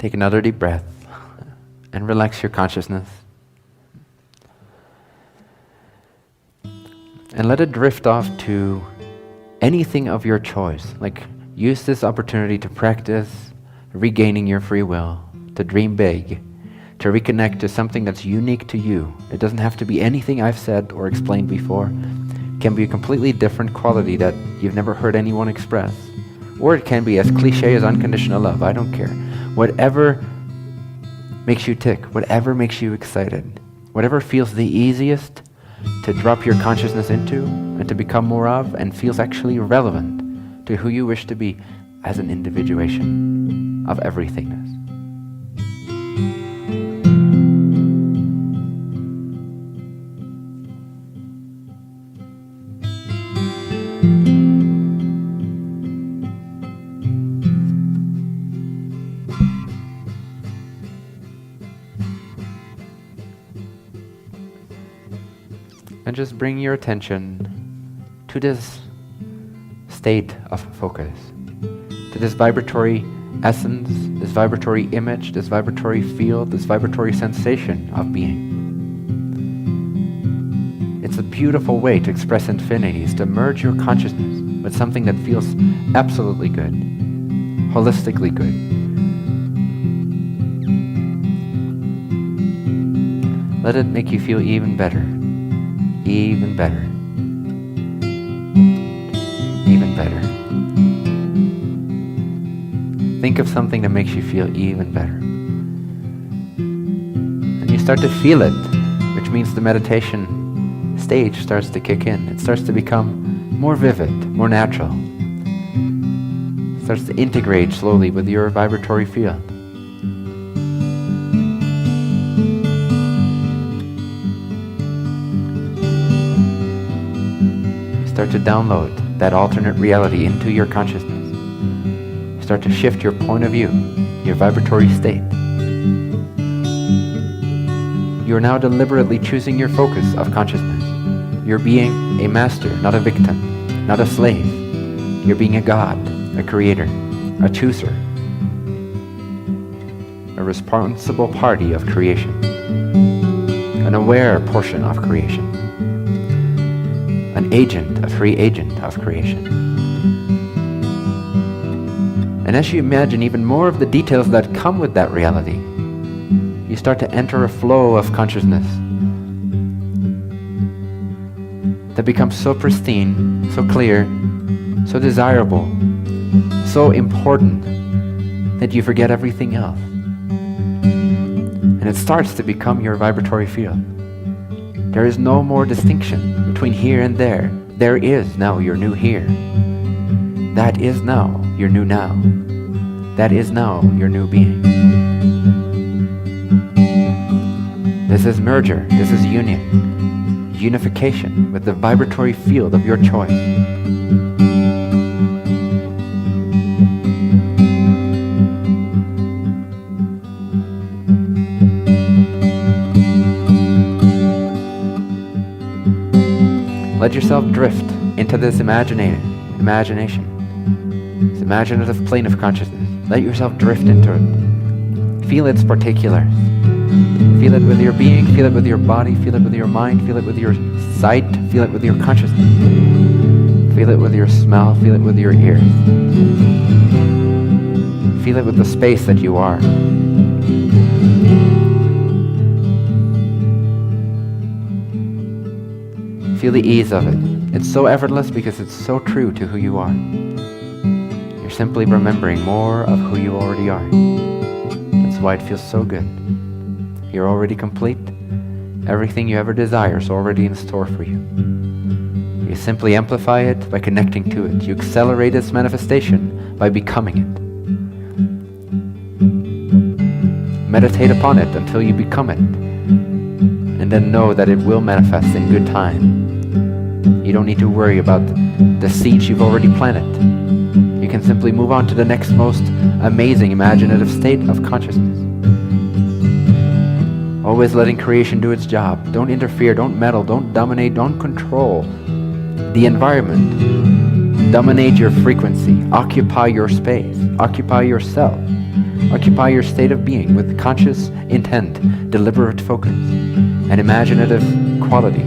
Take another deep breath and relax your consciousness. And let it drift off to anything of your choice. Like, use this opportunity to practice regaining your free will, to dream big, to reconnect to something that's unique to you. It doesn't have to be anything I've said or explained before. It can be a completely different quality that you've never heard anyone express. Or it can be as cliche as unconditional love. I don't care. Whatever makes you tick, whatever makes you excited, whatever feels the easiest to drop your consciousness into and to become more of, and feels actually relevant to who you wish to be as an individuation of everythingness. And just bring your attention to this state of focus, to this vibratory essence, this vibratory image, this vibratory field, this vibratory sensation of being. It's a beautiful way to express infinity, is to merge your consciousness with something that feels absolutely good, holistically good. Let it make you feel even better. Even better. Even better. Think of something that makes you feel even better. And you start to feel it, which means the meditation stage starts to kick in. It starts to become more vivid, more natural. It starts to integrate slowly with your vibratory field. Start to download that alternate reality into your consciousness. Start to shift your point of view, your vibratory state. You are now deliberately choosing your focus of consciousness. You're being a master, not a victim, not a slave. You're being a god, a creator, a chooser, a responsible party of creation, an aware portion of creation. An agent, a free agent of creation. And as you imagine even more of the details that come with that reality, you start to enter a flow of consciousness that becomes so pristine, so clear, so desirable, so important that you forget everything else. And it starts to become your vibratory field. There is no more distinction between here and there. There is now your new here. That is now your new now. That is now your new being. This is merger. This is union. Unification with the vibratory field of your choice. Let yourself drift into this imagination, this imaginative plane of consciousness. Let yourself drift into it. Feel its particulars. Feel it with your being, feel it with your body, feel it with your mind, feel it with your sight, feel it with your consciousness. Feel it with your smell, feel it with your ears. Feel it with the space that you are. Feel the ease of it. It's so effortless because it's so true to who you are. You're simply remembering more of who you already are. That's why it feels so good. You're already complete. Everything you ever desire is already in store for you. You simply amplify it by connecting to it. You accelerate its manifestation by becoming it. Meditate upon it until you become it. And then know that it will manifest in good time. You don't need to worry about the seeds you've already planted. You can simply move on to the next most amazing imaginative state of consciousness. Always letting creation do its job. Don't interfere, don't meddle, don't dominate, don't control the environment. Dominate your frequency. Occupy your space. Occupy yourself. Occupy your state of being with conscious intent, deliberate focus, and imaginative quality.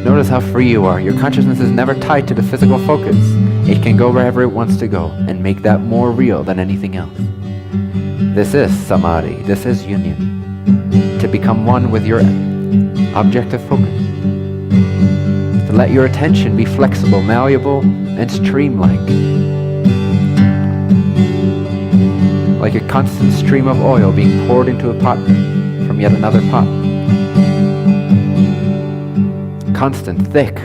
Notice how free you are. Your consciousness is never tied to the physical focus. It can go wherever it wants to go and make that more real than anything else. This is samadhi. This is union. To become one with your objective focus. To let your attention be flexible, malleable, and stream-like. Like a constant stream of oil being poured into a pot from yet another pot. Constant, thick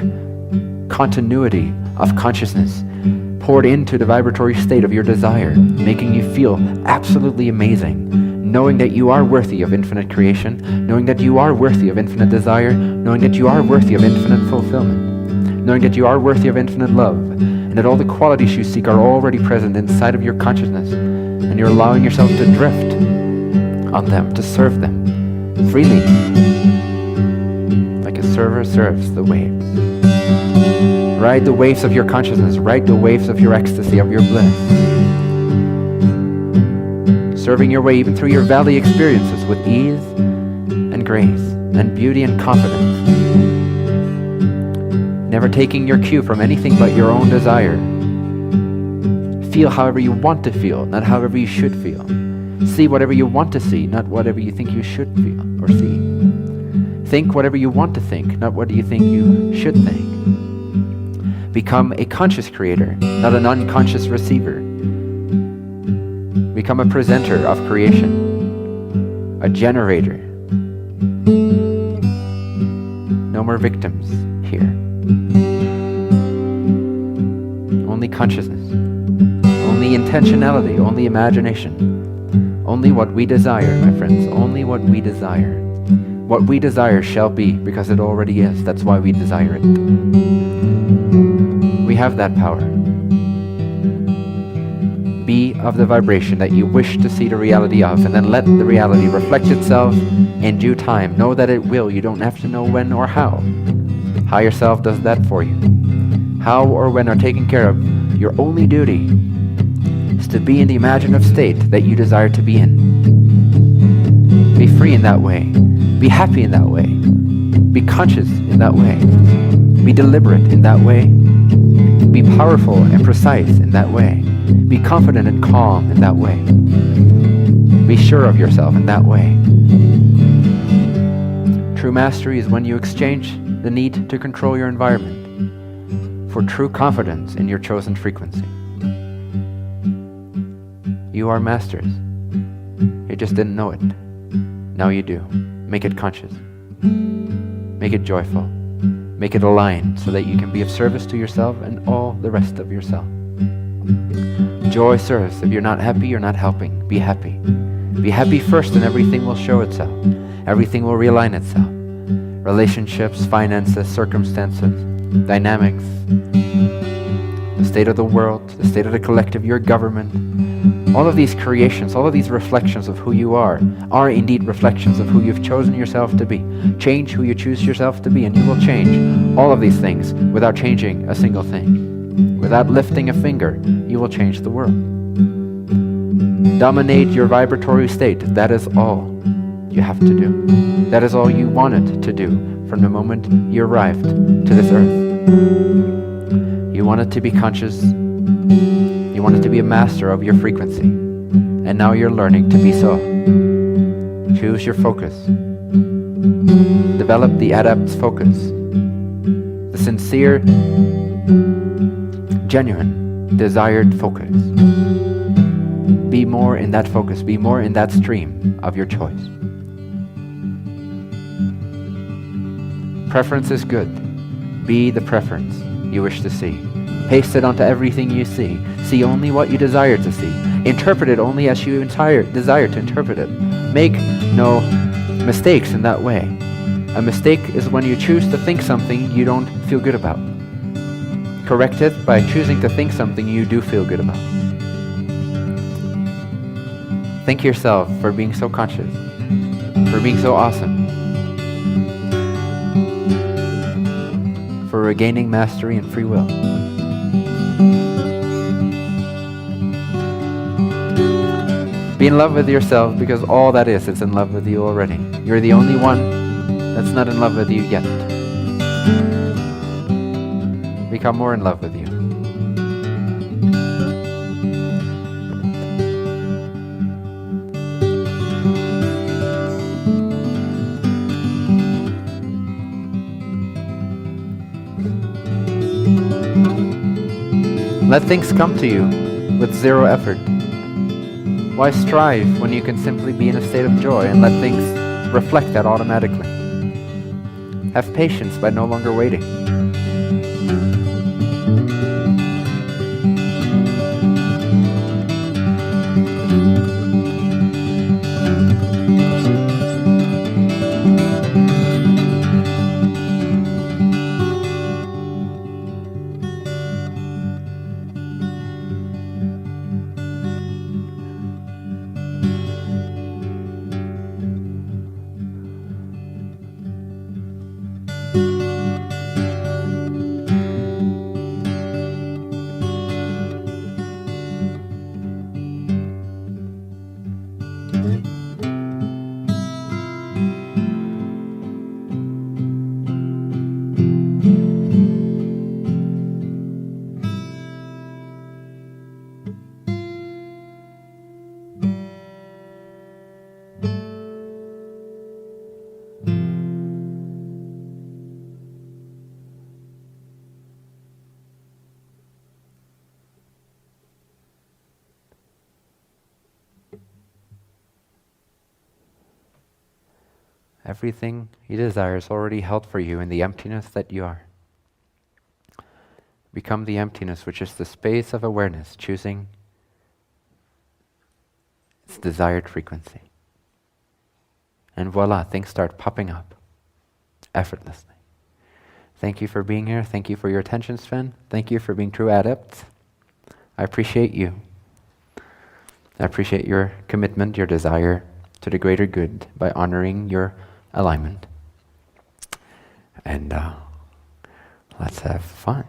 continuity of consciousness poured into the vibratory state of your desire, making you feel absolutely amazing, knowing that you are worthy of infinite creation, knowing that you are worthy of infinite desire, knowing that you are worthy of infinite fulfillment, knowing that you are worthy of infinite love, and that all the qualities you seek are already present inside of your consciousness, and you're allowing yourself to drift on them, to serve them freely. A server serves the waves. Ride the waves of your consciousness. Ride the waves of your ecstasy, of your bliss. Serving your way even through your valley experiences with ease and grace and beauty and confidence. Never taking your cue from anything but your own desire. Feel however you want to feel, not however you should feel. See whatever you want to see, not whatever you think you should feel or see. Think whatever you want to think, not what you think you should think. Become a conscious creator, not an unconscious receiver. Become a presenter of creation, a generator. No more victims here. Only consciousness, only intentionality, only imagination. Only what we desire, my friends, only what we desire. What we desire shall be, because it already is. That's why we desire it. We have that power. Be of the vibration that you wish to see the reality of, and then let the reality reflect itself in due time. Know that it will. You don't have to know when or how. Higher self does that for you. How or when are taken care of. Your only duty is to be in the imaginative state that you desire to be in. Be free in that way. Be happy in that way. Be conscious in that way. Be deliberate in that way. Be powerful and precise in that way. Be confident and calm in that way. Be sure of yourself in that way. True mastery is when you exchange the need to control your environment for true confidence in your chosen frequency. You are masters. You just didn't know it. Now you do. Make it conscious. Make it joyful. Make it aligned so that you can be of service to yourself and all the rest of yourself. Joy serves. If you're not happy, you're not helping. Be happy. Be happy first and everything will show itself. Everything will realign itself. Relationships, finances, circumstances, dynamics, the state of the world, the state of the collective, your government. All of these creations, all of these reflections of who you are indeed reflections of who you've chosen yourself to be. Change who you choose yourself to be, and you will change all of these things without changing a single thing. Without lifting a finger, you will change the world. Dominate your vibratory state. That is all you have to do. That is all you wanted to do from the moment you arrived to this earth. You wanted to be conscious. You wanted to be a master of your frequency. And now you're learning to be so. Choose your focus. Develop the adept's focus. The sincere, genuine, desired focus. Be more in that focus. Be more in that stream of your choice. Preference is good. Be the preference you wish to see. Paste it onto everything you see. See only what you desire to see. Interpret it only as you desire to interpret it. Make no mistakes in that way. A mistake is when you choose to think something you don't feel good about. Correct it by choosing to think something you do feel good about. Thank yourself for being so conscious, for being so awesome, for regaining mastery and free will. Be in love with yourself, because all that is in love with you already. You're the only one that's not in love with you yet. Become more in love with you. Let things come to you with zero effort. Why strive when you can simply be in a state of joy and let things reflect that automatically? Have patience by no longer waiting. Everything you desire is already held for you in the emptiness that you are. Become the emptiness, which is the space of awareness, choosing its desired frequency. And voila, things start popping up effortlessly. Thank you for being here. Thank you for your attention span. Thank you for being true adepts. I appreciate you. I appreciate your commitment, your desire to the greater good by honoring your alignment. And let's have fun.